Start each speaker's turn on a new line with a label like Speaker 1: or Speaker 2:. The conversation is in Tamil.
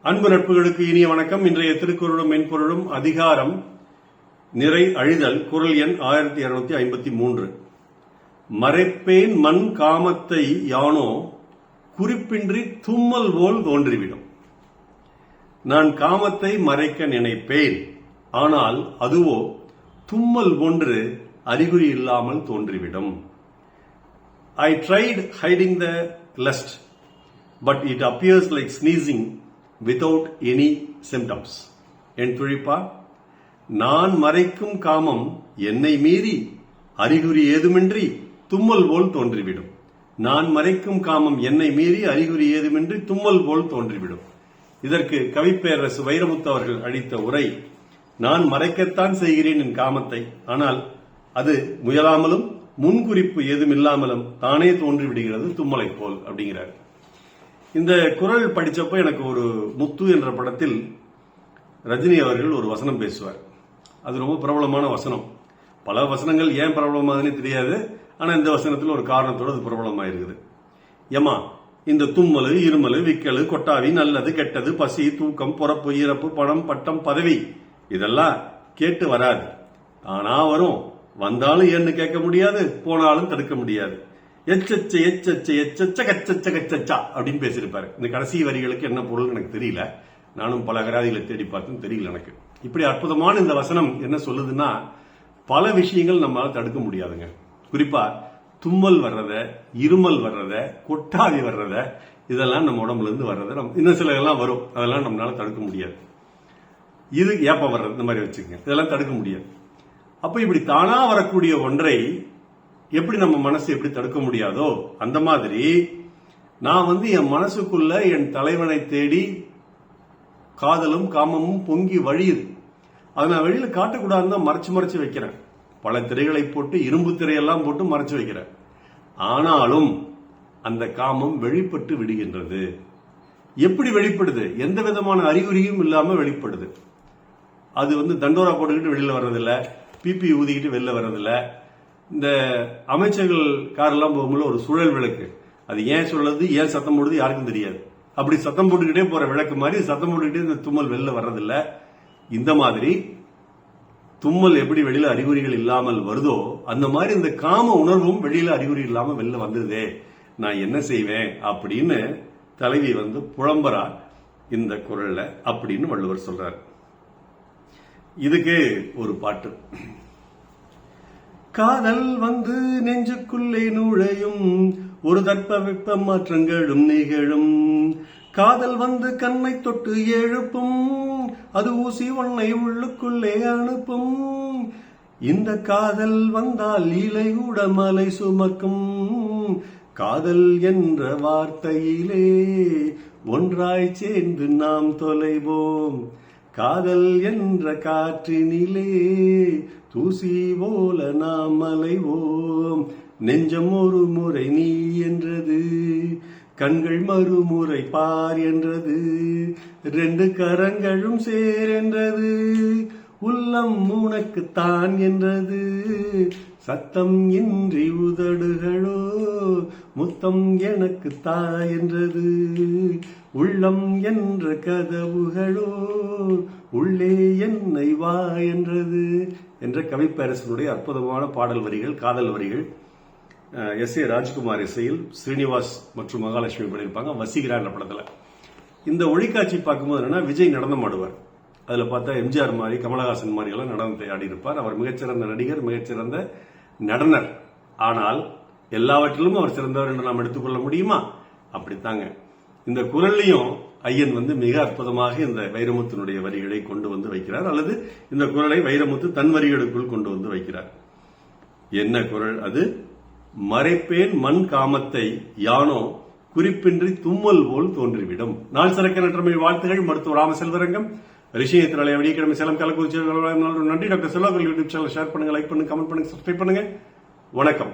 Speaker 1: அன்பு நட்புகளுக்கு இனிய வணக்கம். இன்றைய திருக்குறளும் மென்பொருளும் அதிகாரம் நிறை அழிதல். குறள் எண் 1253. மறைப்பேன் மண் காமத்தை யானோ குறிப்பின்றி தும்மல் போல் தோன்றிவிடும். நான் காமத்தை மறைக்க நினைப்பேன், ஆனால் அதுவோ தும்மல் போன்று அறிகுறி இல்லாமல் தோன்றிவிடும். I tried hiding the lust, but it appears like sneezing without any symptoms. என் துழிப்பா, நான் மறைக்கும் காமம் என்னை மீறி அறிகுறி ஏதுமின்றி தும்மல் போல் தோன்றிவிடும். நான் மறைக்கும் காமம் என்னை மீறி அறிகுறி ஏதுமின்றி தும்மல் போல் தோன்றிவிடும். இதற்கு கவிப்பேரரசு வைரமுத்து அவர்கள் அளித்த உரை, நான் மறைக்கத்தான் செய்கிறேன் என் காமத்தை, ஆனால் அது முயலாமலும் முன்குறிப்பு ஏதும் இல்லாமலும் தானே தோன்றிவிடுகிறது தும்மலை போல் அப்படிங்கிறார். இந்த குறள் படிச்சப்போ எனக்கு ஒரு முத்து என்ற படத்தில் ரஜினி அவர்கள் ஒரு வசனம் பேசுவார். அது ரொம்ப பிரபலமான வசனம். பல வசனங்கள் ஏன் பிரபலமாகுதுன்னு தெரியாது, ஆனா இந்த வசனத்தில் ஒரு காரணத்தோடு அது பிரபலமாயிருக்குது. ஏமா, இந்த தும்மல், இருமல், விக்கல், கொட்டாவி, நல்லது கெட்டது, பசி, தூக்கம், பொறப்பு, இறப்பு, பணம், பட்டம், பதவி இதெல்லாம் கேட்டு வராது, தானா வரும். வந்தாலும் ஏன்னு கேட்க முடியாது, போனாலும் தடுக்க முடியாது. எச்சச்ச எச்சச்ச எச்சச்ச கச்சச்ச கச்சச்சா அப்படின்னு பேசியிருப்பாரு. இந்த கடைசி வரிகளுக்கு என்ன பொருள் எனக்கு தெரியல. நானும் பல அகராதிகளை தேடி பார்த்தும் தெரியல எனக்கு. இப்படி அற்புதமான இந்த வசனம் என்ன சொல்லுதுன்னா, பல விஷயங்கள் நம்மளால தடுக்க முடியாதுங்க. குறிப்பா தும்மல் வர்றத, இருமல் வர்றத, கொட்டாவி வர்றத, இதெல்லாம் நம்ம உடம்புல இருந்து வர்றத, இன்னும் சில எல்லாம் வரும், அதெல்லாம் நம்மளால தடுக்க முடியாது. இது ஏப்ப வர்றது, இந்த மாதிரி வச்சுக்கோங்க, இதெல்லாம் தடுக்க முடியாது. அப்ப இப்படி தானா வரக்கூடிய ஒன்றை எப்படி நம்ம மனசு எப்படி தடுக்க முடியாதோ, அந்த மாதிரி நான் என் மனசுக்குள்ள என் தலைவனை தேடி காதலும் காமமும் பொங்கி வழியுது. அதை நான் வெளியில காட்டக்கூடாதுன்னு தான் மறைச்சு மறைச்சு வைக்கிறேன். பல திரைகளை போட்டு, இரும்பு திரையெல்லாம் போட்டு மறைச்சு வைக்கிறேன். ஆனாலும் அந்த காமம் வெளிப்பட்டு விடுகின்றது. எப்படி வெளிப்படுது? எந்த விதமான அறிகுறியும் இல்லாம வெளிப்படுது. அது தண்டோரா போட்டுக்கிட்டு வெளியில வர்றதில்ல, பிபி ஊதிக்கிட்டு வெளில வர்றதில்ல. இந்த அமைச்சர்கள் காரெல்லாம் போகும்போது ஒரு சுழல் விளக்கு, அது ஏன் சொல்றது, ஏன் சத்தம் போடுது யாருக்கும் தெரியாது. அப்படி சத்தம் போட்டுக்கிட்டே போற விளக்கு மாதிரி சத்தம் போட்டுக்கிட்டே இந்த தும்மல் வெளில வர்றதில்ல. இந்த மாதிரி தும்மல் எப்படி வெளியில அறிகுறிகள் இல்லாமல் வருதோ, அந்த மாதிரி இந்த காம உணர்வும் வெளியில அறிகுறி இல்லாம வெளில வந்ததே, நான் என்ன செய்வேன் அப்படின்னு தலைவி புலம்பரா இந்த குறள்ல அப்படின்னு வள்ளுவர் சொல்றார். இதுக்கு ஒரு பாட்டு. காதல் நெஞ்சுக்குள்ளே நுழையும், ஒரு தட்ப வெப்ப மாற்றங்களும் நிகழும். காதல் கண்ணை தொட்டு எழுப்பும், அது ஊசி ஒன்னை உள்ளுக்குள்ளே அனுப்பும். இந்த காதல் வந்தால் இலை கூட மலை சுமக்கும். காதல் என்ற வார்த்தையிலே ஒன்றாய் சேர்ந்து நாம் தொலைவோம். காதல் என்ற காற்றினிலே தூசி போல நாம் அலைவோம். நெஞ்சம் ஒரு முறை நீ என்றது, கண்கள் மறுமுறை பார் என்றது, ரெண்டு கரங்களும் சேர் என்றது, உள்ளம் உனக்கு தான் என்றது, சத்தம் இன்றி உதடுகளோ முத்தம் எனக்கு தா என்றது, உள்ளம் என்ற கதவுகளோ உள்ளே என்னை வா என்றது என்ற கவிப்பேரசனுடைய அற்புதமான பாடல் வரிகள், காதல் வரிகள். S.A. ராஜ்குமார் இசையில் ஸ்ரீனிவாஸ் மற்றும் மகாலட்சுமி பண்ணியிருப்பாங்க வசீகரா என்ற படத்துல. இந்த ஒளிக்காட்சி பார்க்கும்போது என்னன்னா, விஜய் நடனம் ஆடுவார். அதுல பார்த்தா எம்ஜிஆர் மாதிரி, கமலஹாசன் மாதிரி எல்லாம் நடனத்தை ஆடி இருப்பார். அவர் மிகச்சிறந்த நடிகர், மிகச்சிறந்த நடனர். ஆனால் எல்லாவற்றிலும் அவர் சிறந்தவர் என்று நாம் எடுத்துக்கொள்ள முடியுமா? அப்படித்தாங்க இந்த குறளையும் ஐயன் மிக அற்புதமாக இந்த வைரமுத்தினுடைய வரிகளை கொண்டு வைக்கிறார், அல்லது இந்த குறளை வைரமுத்து தன் வரிகளுக்குள் கொண்டு வைக்கிறார். என்ன குறள் அது? மறைப்பேன் மண் காமத்தை யானோ குறிப்பின்றி தும்மல் போல் தோன்றிவிடும். நாள் சிறக்க நற்றமை வாழ்த்துகள். மருத்துவர் ராமசெல்வரங்கம், ரிஷியத்தினாலே வெள்ளிக்கிழமை சேலம் கலக்குறிச்சி. நன்றி doctor Selva. YouTube channel share பண்ணுங்க, லைக் பண்ணுங்க, கமெண்ட் பண்ணுங்க, சப்ஸ்கிரைப் பண்ணுங்க. வணக்கம்.